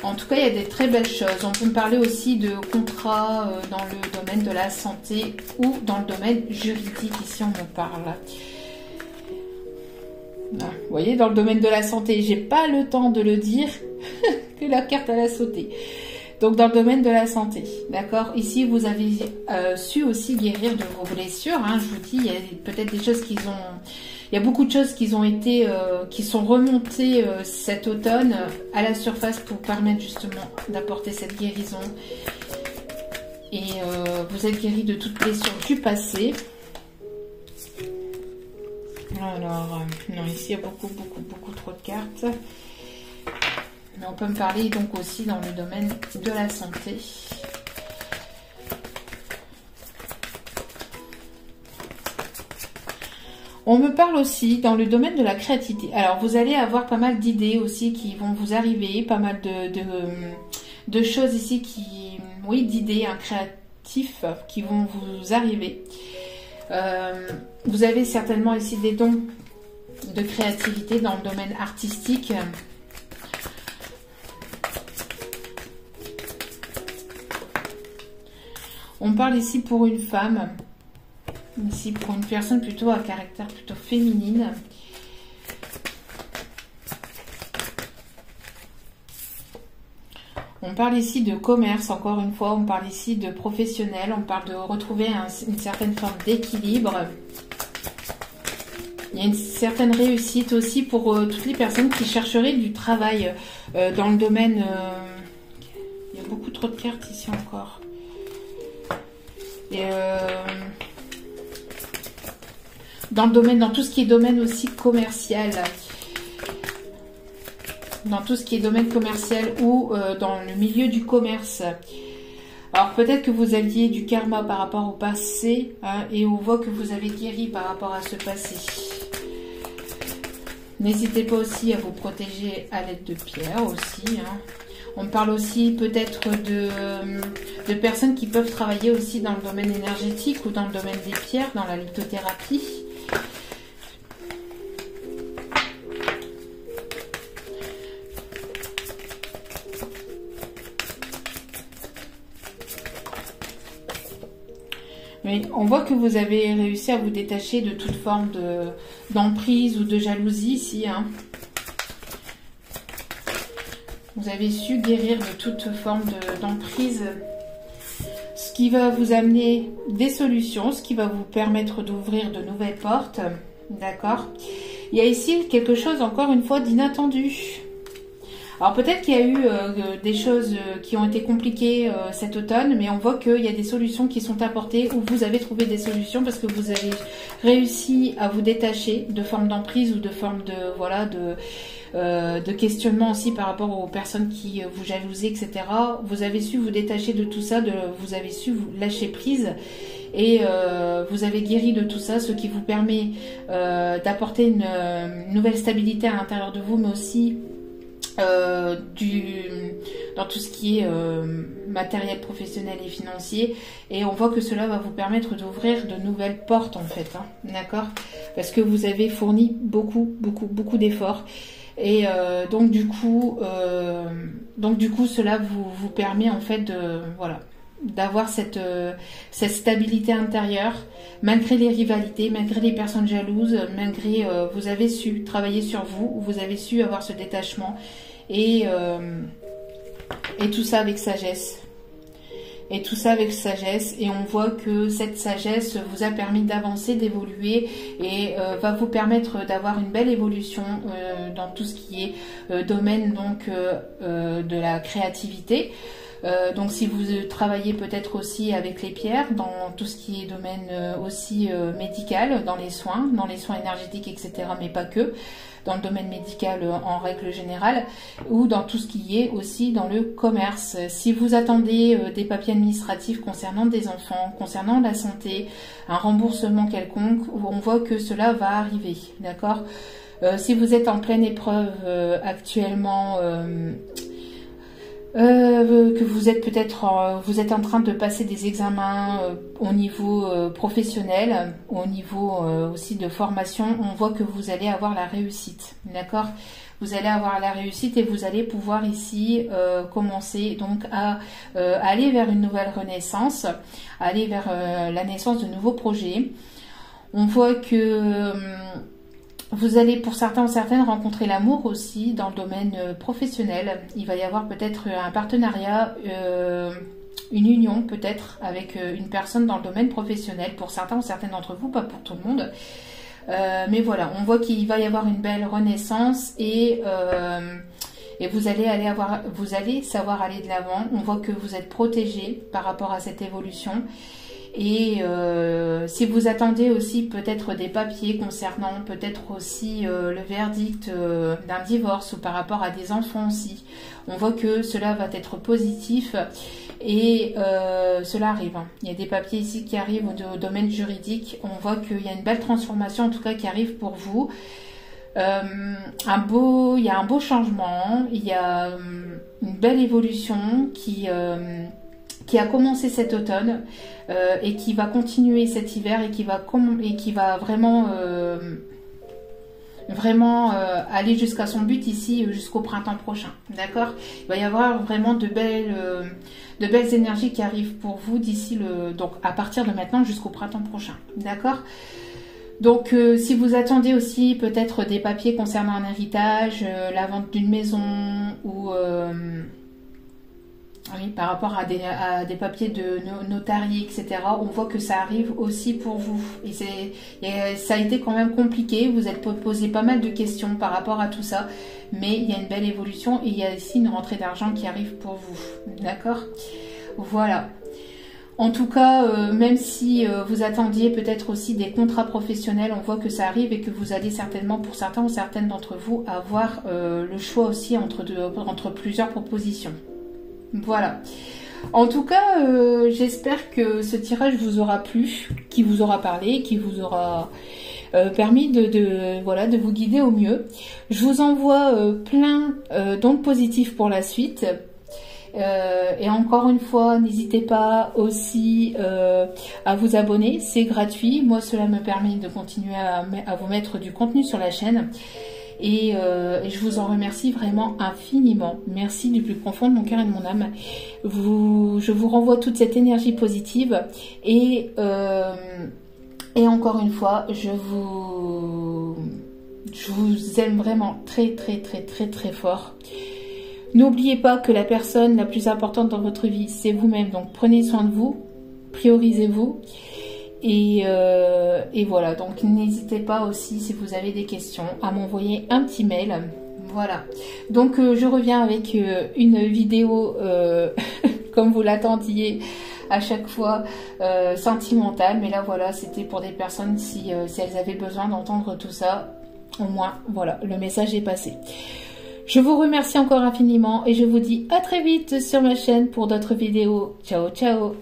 Speaker 1: En tout cas, il y a des très belles choses. On peut me parler aussi de contrats dans le domaine de la santé ou dans le domaine juridique. Ici, on me parle. Là, vous voyez, dans le domaine de la santé, j'ai pas le temps de le dire que la carte elle a sauté. Donc, dans le domaine de la santé, d'accord. Ici, vous avez su aussi guérir de vos blessures. Hein, je vous dis, il y a peut-être des choses qui ont... Il y a beaucoup de choses qui ont été, qui sont remontées cet automne à la surface pour permettre justement d'apporter cette guérison. Et vous êtes guéri de toutes blessures du passé. Alors, non, ici il y a beaucoup trop de cartes. Mais on peut me parler donc aussi dans le domaine de la santé. On me parle aussi dans le domaine de la créativité. Alors, vous allez avoir pas mal d'idées aussi qui vont vous arriver, pas mal de choses ici qui... Oui, d'idées créatifs qui vont vous arriver. Vous avez certainement ici des dons de créativité dans le domaine artistique. On parle ici pour une femme. Ici, pour une personne plutôt à caractère plutôt féminine. On parle ici de commerce, encore une fois. On parle ici de professionnel. On parle de retrouver une certaine forme d'équilibre. Il y a une certaine réussite aussi pour toutes les personnes qui chercheraient du travail dans le domaine... il y a beaucoup trop de cartes ici encore. Et... dans le domaine, dans tout ce qui est domaine aussi commercial. Dans tout ce qui est domaine commercial ou dans le milieu du commerce. Alors peut-être que vous aviez du karma par rapport au passé hein, et on voit que vous avez guéri par rapport à ce passé. N'hésitez pas aussi à vous protéger à l'aide de pierres aussi. Hein. On parle aussi peut-être de personnes qui peuvent travailler aussi dans le domaine énergétique ou dans le domaine des pierres, dans la lithothérapie. Mais on voit que vous avez réussi à vous détacher de toute forme d'emprise ou de jalousie ici. Hein. Vous avez su guérir de toute forme d'emprise. Ce qui va vous amener des solutions, ce qui va vous permettre d'ouvrir de nouvelles portes. D'accord ? Il y a ici quelque chose, encore une fois, d'inattendu. Alors peut-être qu'il y a eu des choses qui ont été compliquées cet automne, mais on voit qu'il y a des solutions qui sont apportées ou vous avez trouvé des solutions parce que vous avez réussi à vous détacher de formes d'emprise ou de formes de questionnement aussi par rapport aux personnes qui vous jalousaient, etc. Vous avez su vous détacher de tout ça, vous avez su vous lâcher prise. Et vous avez guéri de tout ça, ce qui vous permet d'apporter une nouvelle stabilité à l'intérieur de vous, mais aussi dans tout ce qui est matériel professionnel et financier. Et on voit que cela va vous permettre d'ouvrir de nouvelles portes en fait, hein, d'accord, parce que vous avez fourni beaucoup d'efforts. Et donc du coup cela vous permet en fait d'avoir cette stabilité intérieure, malgré les rivalités, malgré les personnes jalouses, malgré vous avez su travailler sur vous, vous avez su avoir ce détachement et tout ça avec sagesse. Et tout ça avec sagesse, et on voit que cette sagesse vous a permis d'avancer, d'évoluer, et va vous permettre d'avoir une belle évolution dans tout ce qui est domaine donc de la créativité. Donc si vous travaillez peut-être aussi avec les pierres, dans tout ce qui est domaine aussi médical, dans les soins énergétiques, etc., mais pas que, dans le domaine médical en règle générale, ou dans tout ce qui est aussi dans le commerce. Si vous attendez des papiers administratifs concernant des enfants, concernant la santé, un remboursement quelconque, on voit que cela va arriver, d'accord ? Si vous êtes en pleine épreuve actuellement, que vous êtes peut-être vous êtes en train de passer des examens au niveau professionnel, au niveau aussi de formation, on voit que vous allez avoir la réussite, d'accord? Vous allez avoir la réussite et vous allez pouvoir ici commencer donc à aller vers une nouvelle renaissance, aller vers la naissance de nouveaux projets. On voit que vous allez pour certains ou certaines rencontrer l'amour aussi dans le domaine professionnel. Il va y avoir peut-être un partenariat, une union peut-être avec une personne dans le domaine professionnel. Pour certains ou certaines d'entre vous, pas pour tout le monde. Mais voilà, on voit qu'il va y avoir une belle renaissance et vous allez savoir aller de l'avant. On voit que vous êtes protégé par rapport à cette évolution. Et si vous attendez aussi peut-être des papiers concernant peut-être aussi le verdict d'un divorce ou par rapport à des enfants aussi, on voit que cela va être positif et cela arrive. Il y a des papiers ici qui arrivent au domaine juridique. On voit qu'il y a une belle transformation en tout cas qui arrive pour vous. Il y a un beau changement, il y a une belle évolution qui a commencé cet automne et qui va continuer cet hiver et qui va vraiment aller jusqu'à son but ici jusqu'au printemps prochain, d'accord? Il va y avoir vraiment de belles énergies qui arrivent pour vous d'ici donc à partir de maintenant jusqu'au printemps prochain, d'accord? Donc si vous attendez aussi peut-être des papiers concernant un héritage, la vente d'une maison ou oui, par rapport à des papiers de notariés, etc., on voit que ça arrive aussi pour vous. Et ça a été quand même compliqué, vous êtes posé pas mal de questions par rapport à tout ça, mais il y a une belle évolution et il y a ici une rentrée d'argent qui arrive pour vous. D'accord? Voilà. En tout cas, même si vous attendiez peut-être aussi des contrats professionnels, on voit que ça arrive et que vous allez certainement, pour certains ou certaines d'entre vous, avoir le choix aussi entre plusieurs propositions. Voilà. En tout cas, j'espère que ce tirage vous aura plu, qui vous aura parlé, qui vous aura permis de vous guider au mieux. Je vous envoie plein d'ondes positives pour la suite. Et encore une fois, n'hésitez pas aussi à vous abonner, c'est gratuit. Moi, cela me permet de continuer à vous mettre du contenu sur la chaîne. Et je vous en remercie vraiment infiniment. Merci du plus profond de mon cœur et de mon âme. Je vous renvoie toute cette énergie positive. Et encore une fois, je vous aime vraiment très très très très très fort. N'oubliez pas que la personne la plus importante dans votre vie, c'est vous-même. Donc prenez soin de vous, priorisez-vous. Et voilà, donc n'hésitez pas aussi, si vous avez des questions, à m'envoyer un petit mail. Voilà, donc je reviens avec une vidéo, comme vous l'attendiez à chaque fois, sentimentale. Mais là, voilà, c'était pour des personnes, si elles avaient besoin d'entendre tout ça, au moins, voilà, le message est passé. Je vous remercie encore infiniment et je vous dis à très vite sur ma chaîne pour d'autres vidéos. Ciao, ciao!